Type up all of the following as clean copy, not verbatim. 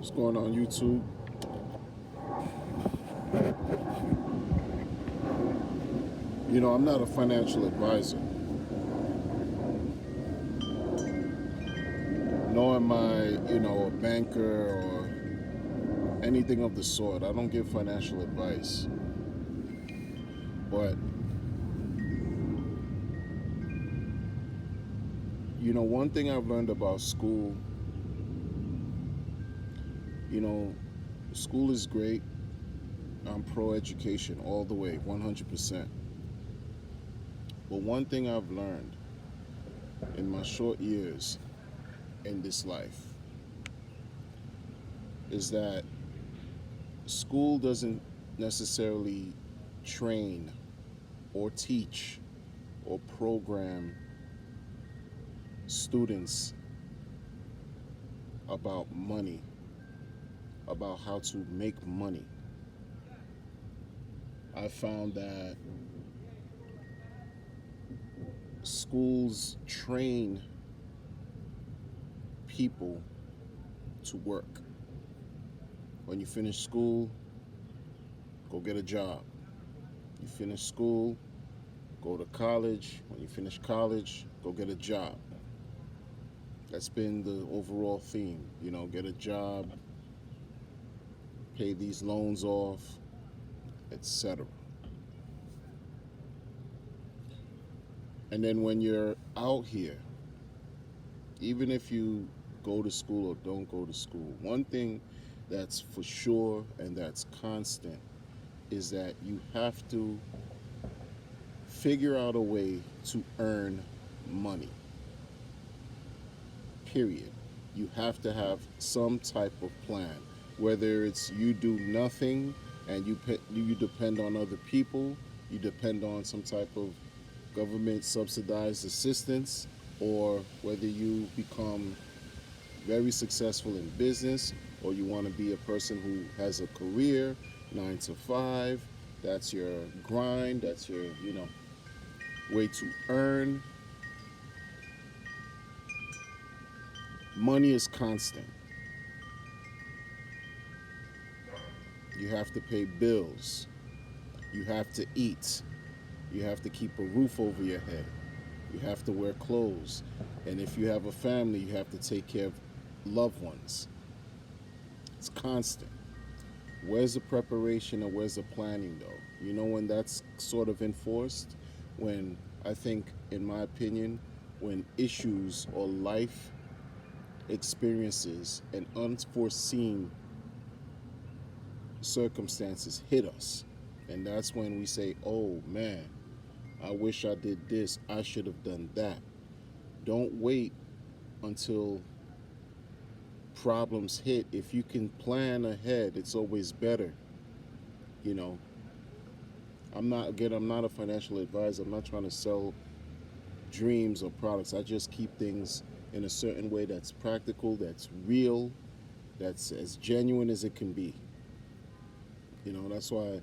What's going on YouTube? I'm not a financial advisor, nor am I, a banker or anything of the sort. I don't give financial advice. But, one thing I've learned about school, you know, school is great. I'm pro education all the way, 100%. But one thing I've learned in my short years in this life is that school doesn't necessarily train or teach or program students about money, about how to make money. I found that schools train people to work. When you finish school, go get a job. You finish school, go to college. When you finish college, go get a job. That's been the overall theme. Get a job, pay these loans off, etc. And then when you're out here, even if you go to school or don't go to school, one thing that's for sure and that's constant is that you have to figure out a way to earn money. Period. You have to have some type of plan, whether it's you do nothing and you depend on other people, you depend on some type of government subsidized assistance, or whether you become very successful in business, or you want to be a person who has a career, 9 to 5. That's your grind. That's your, way to earn. Money is constant. You have to pay bills. You have to eat. You have to keep a roof over your head. You have to wear clothes. And if you have a family, you have to take care of loved ones. It's constant. Where's the preparation and where's the planning, though? When that's sort of enforced? When I think, in my opinion, when issues or life experiences and unforeseen circumstances hit us. And that's when we say, oh man, I wish I did this. I should have done that. Don't wait until problems hit. If you can plan ahead, it's always better. You know, I'm not a financial advisor. I'm not trying to sell dreams or products. I just keep things in a certain way that's practical, that's real, that's as genuine as it can be. That's why,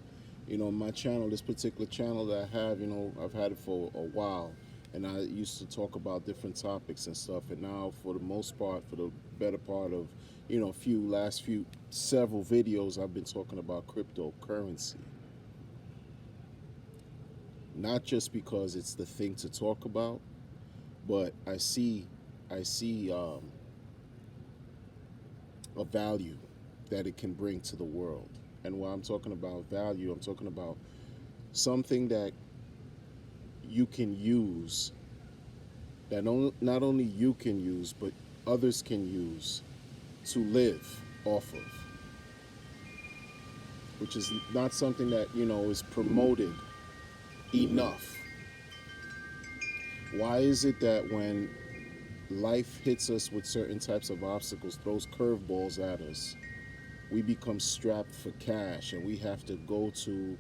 my channel, this particular channel that I have, I've had it for a while. And I used to talk about different topics and stuff. And now, for the most part, for the better part of, last few several videos, I've been talking about cryptocurrency. Not just because it's the thing to talk about, but I see a value that it can bring to the world. And when I'm talking about value, I'm talking about something that you can use, that not only you can use, but others can use to live off of, which is not something that, is promoted enough. Why is it that when life hits us with certain types of obstacles, throws curveballs at us, we become strapped for cash and we have to go to,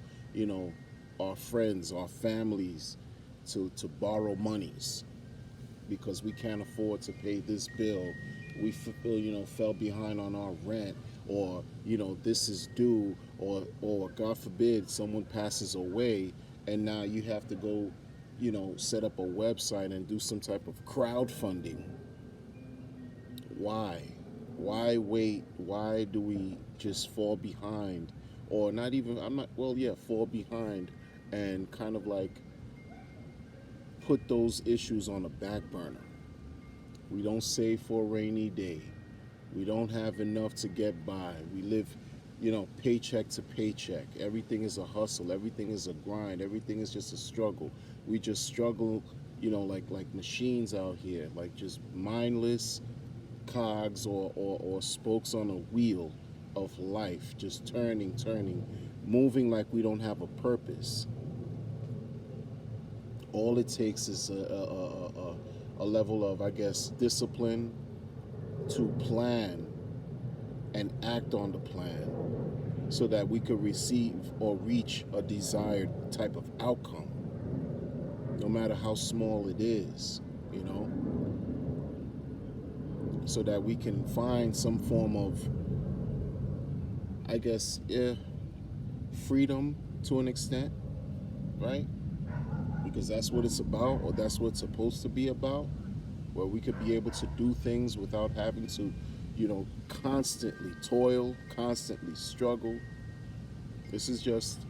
our friends, our families to borrow monies because we can't afford to pay this bill. We fell behind on our rent, or this is due, or God forbid someone passes away, and now you have to go set up a website and do some type of crowdfunding. Why? Why wait? Why do we just fall behind? Or not even, I'm not, well, yeah, fall behind and kind of like put those issues on the back burner. We don't save for a rainy day. We don't have enough to get by. We live, paycheck to paycheck. Everything is a hustle. Everything is a grind. Everything is just a struggle. We just struggle, like machines out here, like just mindless cogs or spokes on a wheel of life, just turning, moving like we don't have a purpose. All it takes is a level of, I guess, discipline to plan and act on the plan so that we could receive or reach a desired type of outcome, no matter how small it is, you know, so that we can find some form of, I guess, yeah, freedom to an extent, right? Because that's what it's about, or that's what it's supposed to be about, where we could be able to do things without having to, constantly toil, constantly struggle. This is just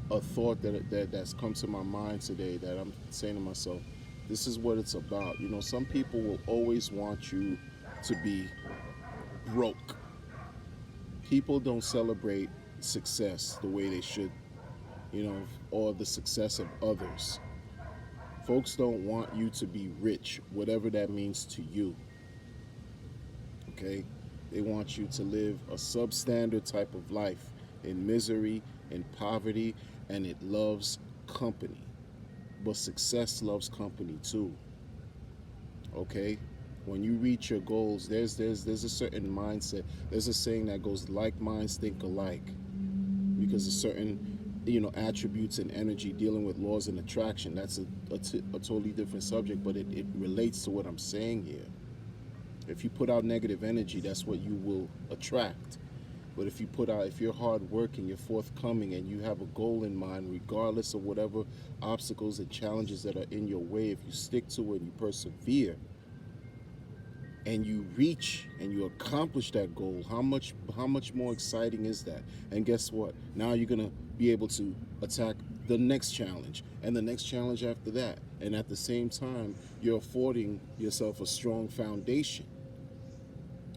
a thought that's come to my mind today that I'm saying to myself, this is what it's about. Some people will always want you to be broke. People don't celebrate success the way they should, or the success of others. Folks don't want you to be rich, whatever that means to you. Okay? They want you to live a substandard type of life in misery, in poverty, and it loves company. But success loves company too. Okay? When you reach your goals, there's a certain mindset. There's a saying that goes, like minds think alike, because a certain attributes and energy dealing with laws and attraction, that's a totally different subject, but it relates to what I'm saying here. If you put out negative energy, that's what you will attract. But if you're hard working, you're forthcoming, and you have a goal in mind, regardless of whatever obstacles and challenges that are in your way, if you stick to it and you persevere and you reach and you accomplish that goal, how much more exciting is that? And guess what? Now you're gonna be able to attack the next challenge and the next challenge after that. And at the same time, you're affording yourself a strong foundation.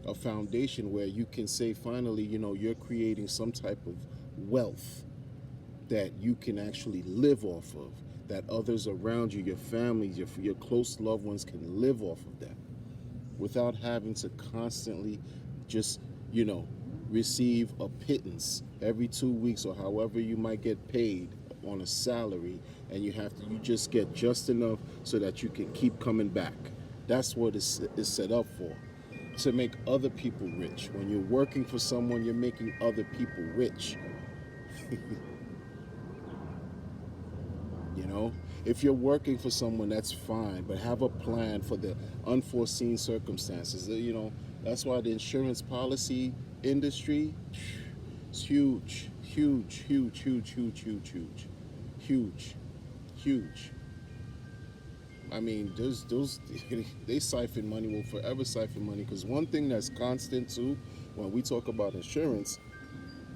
A foundation where you can say finally, you're creating some type of wealth that you can actually live off of, that others around you, your family, your close loved ones can live off of that without having to constantly just, receive a pittance every 2 weeks or however you might get paid on a salary, and you just get just enough so that you can keep coming back. That's what it's set up for, to make other people rich. When you're working for someone, you're making other people rich. If you're working for someone, that's fine, but have a plan for the unforeseen circumstances. That's why the insurance policy industry is huge, huge, huge, huge, huge, huge, huge, huge, huge. I mean, those they siphon money, will forever siphon money, because one thing that's constant too, when we talk about insurance,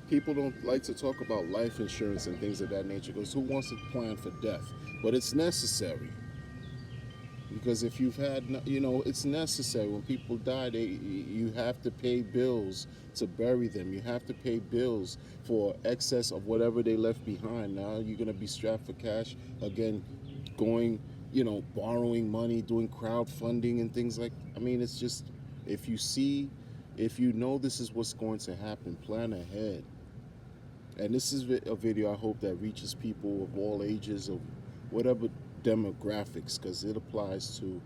people don't like to talk about life insurance and things of that nature, because who wants to plan for death? But it's necessary, because if you've had, it's necessary. When people die, you have to pay bills to bury them. You have to pay bills for excess of whatever they left behind. Now you're going to be strapped for cash again, going, borrowing money, doing crowdfunding and things like, it's just, if you know this is what's going to happen, plan ahead. And this is a video I hope that reaches people of all ages, of whatever demographics, because it applies to,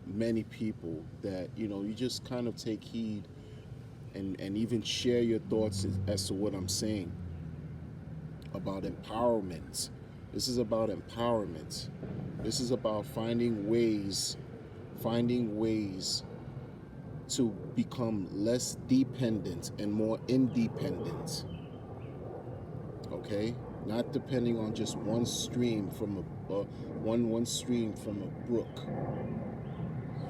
many people, that, you just kind of take heed and even share your thoughts as to what I'm saying about empowerment. This is about empowerment. This is about finding ways to become less dependent and more independent. Okay, not depending on just one stream from one stream from a brook.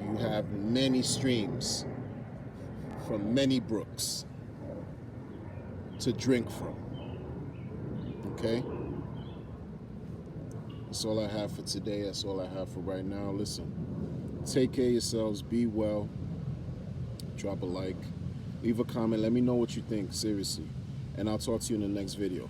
You have many streams. from many brooks to drink from. Okay? That's all I have for today. That's all I have for right now. Listen, take care of yourselves. Be well. Drop a like. Leave a comment. Let me know what you think, seriously. And I'll talk to you in the next video.